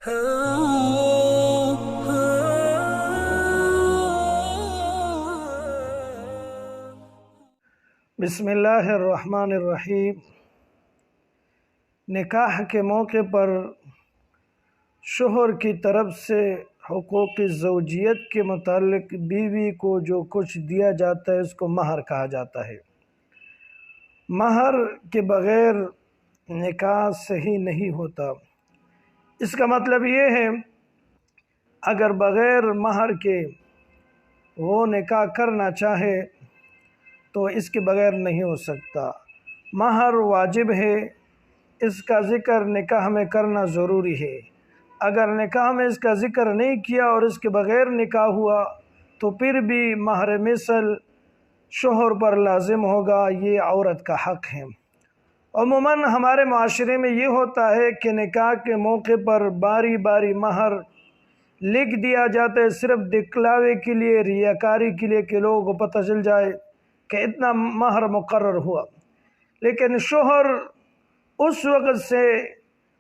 بسم اللہ الرحمن الرحیم۔ نکاح کے موقع پر شوہر کی طرف سے حقوق زوجیت کے متعلق بیوی کو جو کچھ دیا جاتا ہے اس کو مہر کہا جاتا ہے۔ مہر کے بغیر نکاح صحیح نہیں ہوتا۔ اس کا مطلب یہ ہے اگر بغیر مہر کے وہ نکاح کرنا چاہے تو اس کے بغیر نہیں ہو سکتا۔ مہر واجب ہے، اس کا ذکر نکاح میں کرنا ضروری ہے۔ اگر نکاح میں اس کا ذکر نہیں کیا اور اس کے بغیر نکاح ہوا تو پھر بھی مہر مثل شوہر پر لازم ہوگا، یہ عورت کا حق ہے۔ عموماً ہمارے معاشرے میں یہ ہوتا ہے کہ نکاح کے موقع پر باری باری مہر لکھ دیا جاتا ہے، صرف دکھلاوے کے لیے، ریاکاری کے لیے کہ لوگوں کو پتہ چل جائے کہ اتنا مہر مقرر ہوا، لیکن شوہر اس وقت سے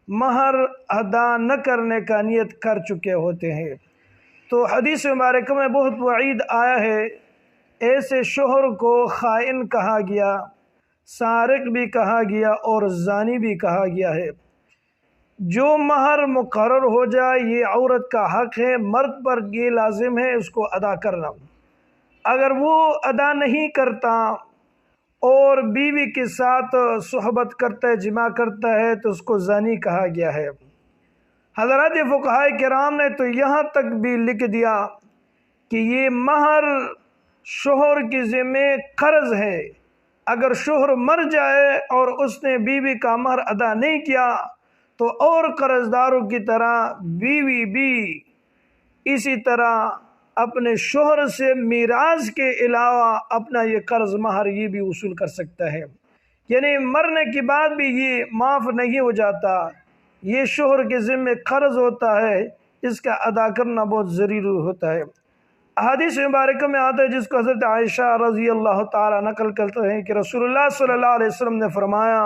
مہر ادا نہ کرنے کا نیت کر چکے ہوتے ہیں۔ تو حدیث مبارکہ میں بہت وعید آیا ہے، ایسے شوہر کو خائن کہا گیا، سارق بھی کہا گیا اور زانی بھی کہا گیا ہے۔ جو مہر مقرر ہو جائے یہ عورت کا حق ہے، مرد پر یہ لازم ہے اس کو ادا کرنا۔ اگر وہ ادا نہیں کرتا اور بیوی کے ساتھ صحبت کرتا ہے، جماع کرتا ہے تو اس کو زانی کہا گیا ہے۔ حضرات فقہاء کرام نے تو یہاں تک بھی لکھ دیا کہ یہ مہر شوہر کی ذمہ قرض ہے، اگر شوہر مر جائے اور اس نے بیوی کا مہر ادا نہیں کیا تو اور قرض داروں کی طرح بیوی بھی اسی طرح اپنے شوہر سے میراث کے علاوہ اپنا یہ قرض مہر یہ بھی وصول کر سکتا ہے، یعنی مرنے کے بعد بھی یہ معاف نہیں ہو جاتا، یہ شوہر کے ذمہ قرض ہوتا ہے، اس کا ادا کرنا بہت ضروری ہوتا ہے۔ احادیث مبارکہ میں آتا ہے جس کو حضرت عائشہ رضی اللہ تعالی نقل کرتے ہیں کہ رسول اللہ صلی اللہ علیہ وسلم نے فرمایا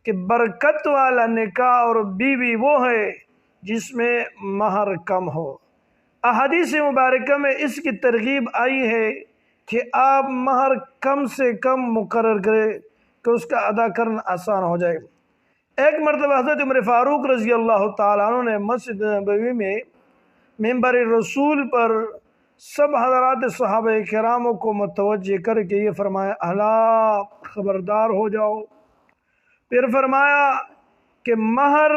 کہ برکت والا نکاح اور بیوی وہ ہے جس میں مہر کم ہو۔ احادیث مبارکہ میں اس کی ترغیب آئی ہے کہ آپ مہر کم سے کم مقرر کریں کہ اس کا ادا کرنا آسان ہو جائے۔ ایک مرتبہ حضرت عمر فاروق رضی اللہ تعالیٰ عنہ نے مسجد نبوی میں منبر رسول پر سب حضرات صحابہ کراموں کو متوجہ کر کے یہ فرمایا، الا خبردار ہو جاؤ۔ پھر فرمایا کہ مہر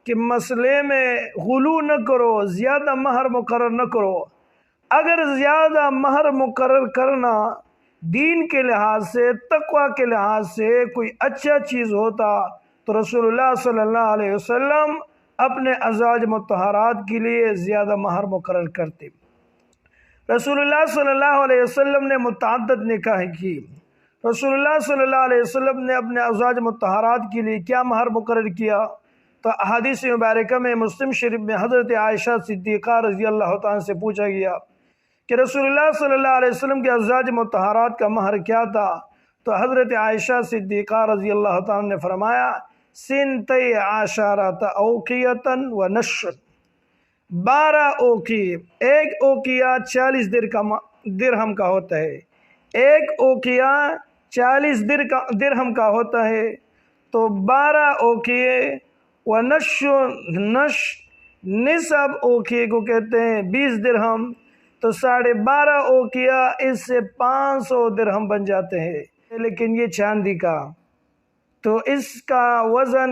کے مسئلے میں غلو نہ کرو، زیادہ مہر مقرر نہ کرو۔ اگر زیادہ مہر مقرر کرنا دین کے لحاظ سے، تقوی کے لحاظ سے کوئی اچھا چیز ہوتا تو رسول اللہ صلی اللہ علیہ وسلم اپنے ازواج مطہرات کے لیے زیادہ مہر مقرر کرتے۔ رسول اللہ صلی اللہ علیہ وسلم نے متعدد نکاح کی۔ رسول اللہ صلی اللہ علیہ وسلم نے اپنے ازواج مطہرات کے لیے کیا مہر مقرر کیا؟ تو احادیث مبارکہ میں مسلم شریف میں حضرت عائشہ صدیقہ رضی اللہ تعالیٰ سے پوچھا گیا کہ رسول اللہ صلی اللہ علیہ وسلم کے ازواج مطہرات کا مہر کیا تھا؟ تو حضرت عائشہ صدیقہ رضی اللہ تعالیٰ نے فرمایا، سنتی عشرۃ اوقیۃ و نصف، 12 اوقیہ، ایک اوقیہ 40 درہم کا ہوتا ہے، ایک اوقیہ 40 درہم کا ہوتا ہے، تو 12 اوقیہ و نصف اوقیہ کو کہتے ہیں 20 درہم، تو 12.5 اوقیہ اس سے 500 درہم بن جاتے ہیں۔ لیکن یہ چاندی کا، تو اس کا وزن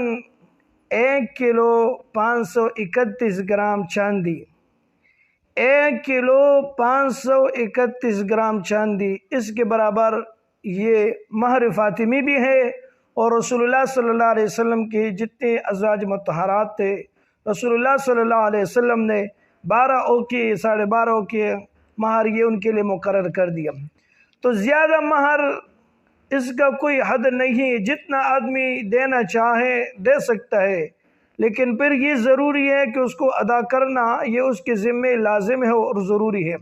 1 کلو 531 گرام چاندی، 1 کلو 531 گرام چاندی، اس کے برابر یہ مہر فاطمی بھی ہے۔ اور رسول اللہ صلی اللہ علیہ وسلم کی جتنے ازواج مطہرات تھے رسول اللہ صلی اللہ علیہ وسلم نے 12 اوقیہ 12.5 اوقیہ مہر یہ ان کے لیے مقرر کر دیا۔ تو زیادہ مہر اس کا کوئی حد نہیں، جتنا آدمی دینا چاہے دے سکتا ہے، لیکن پھر یہ ضروری ہے کہ اس کو ادا کرنا یہ اس کے ذمہ لازم ہے اور ضروری ہے۔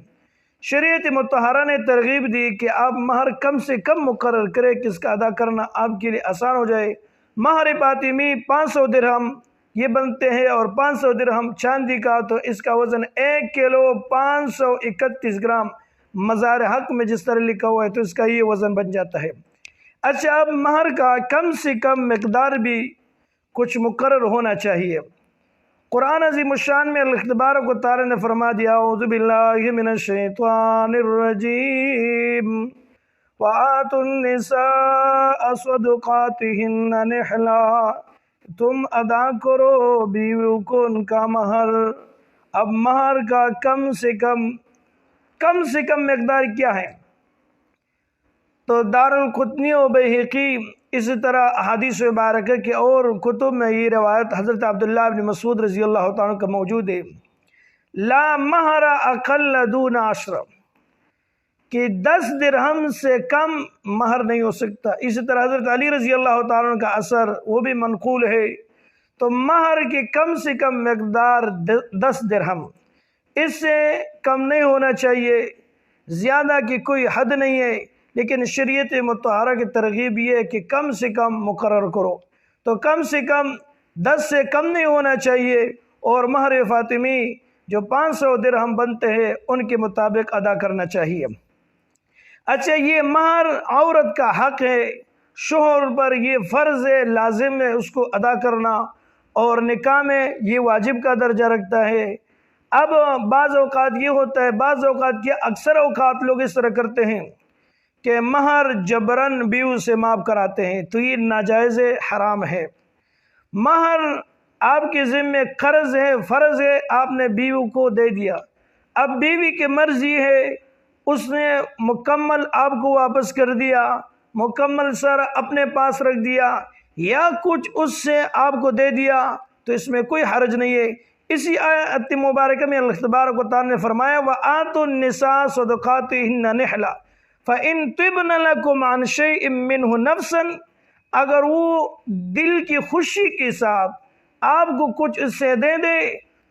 شریعت مطہرہ نے ترغیب دی کہ آپ مہر کم سے کم مقرر کریں کہ اس کا ادا کرنا آپ کے لیے آسان ہو جائے۔ مہر فاطمی 500 درہم یہ بنتے ہیں، اور 500 درہم چاندی کا تو اس کا وزن 1 کلو 531 گرام مزار حق میں جس طرح لکھا ہوا ہے تو اس کا یہ وزن بن جاتا ہے۔ اچھا، اب مہر کا کم سے کم مقدار بھی کچھ مقرر ہونا چاہیے۔ قرآن عظیم الشان میں اللہ تبارک و تعالی نے فرما دیا، اعوذ باللہ من الشیطان الرجیم وَآتُوا النِّسَاءَ صَدُقَاتِهِنَّ نِحْلًا، تم ادا کرو بیویوں کو ان کا مہر۔ اب مہر کا کم سے کم مقدار کیا ہے؟ تو دارالقطنی و بیہقی، اسی طرح احادیث مبارکہ کے اور کتب میں یہ روایت حضرت عبداللہ بن مسعود رضی اللہ تعالیٰ کا موجود ہے، لا مہر اقل دون 10، کہ 10 درہم سے کم مہر نہیں ہو سکتا۔ اسی طرح حضرت علی رضی اللہ تعالیٰ کا اثر وہ بھی منقول ہے۔ تو مہر کی کم سے کم مقدار 10 درہم، اس سے کم نہیں ہونا چاہیے، زیادہ کی کوئی حد نہیں ہے، لیکن شریعت مطہرہ کی ترغیب یہ ہے کہ کم سے کم مقرر کرو، تو کم سے کم 10 سے کم نہیں ہونا چاہیے، اور مہر فاطمی جو 500 درہم بنتے ہیں ان کے مطابق ادا کرنا چاہیے۔ اچھا، یہ مہر عورت کا حق ہے، شوہر پر یہ فرض ہے، لازم ہے اس کو ادا کرنا، اور نکاح میں یہ واجب کا درجہ رکھتا ہے۔ اب بعض اوقات یہ ہوتا ہے، بعض اوقات کیا اکثر اوقات لوگ اس طرح کرتے ہیں کہ مہر جبرن بیوی سے معاف کراتے ہیں، تو یہ ناجائز حرام ہے۔ مہر آپ کے ذمہ قرض ہے، فرض ہے، آپ نے بیوی کو دے دیا، اب بیوی کی مرضی ہے، اس نے مکمل آپ کو واپس کر دیا، مکمل سر اپنے پاس رکھ دیا، یا کچھ اس سے آپ کو دے دیا، تو اس میں کوئی حرج نہیں ہے۔ اسی آیت مبارکہ میں اللہ تبارک و تعالی نے فرمایا وَآتُوا النِّسَاءَ صَدُقَاتِهِنَّ نِحْلًا فَإِن طِبْنَ لَكُمْ عَنْ شَيْءٍ مِّنْهُ نَفْسًا، اگر وہ دل کی خوشی کے ساتھ آپ کو کچھ اس سے دے دے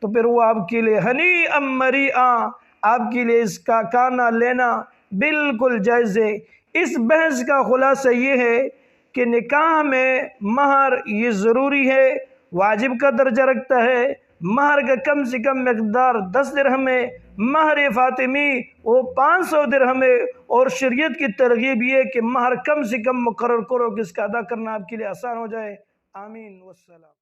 تو پھر وہ آپ کے لیے ہنیئا مریئا، آپ کے لیے اس کا کھانا لینا بالکل جائز ہے۔ اس بحث کا خلاصہ یہ ہے کہ نکاح میں مہر یہ ضروری ہے، واجب کا درجہ رکھتا ہے۔ مہر کا کم سے کم مقدار 10 درہم ہے، مہر فاطمی وہ 500 درہم ہے، اور شریعت کی ترغیب یہ ہے کہ مہر کم سے کم مقرر کرو کہ اس کا ادا کرنا آپ کے لیے آسان ہو جائے۔ آمین والسلام۔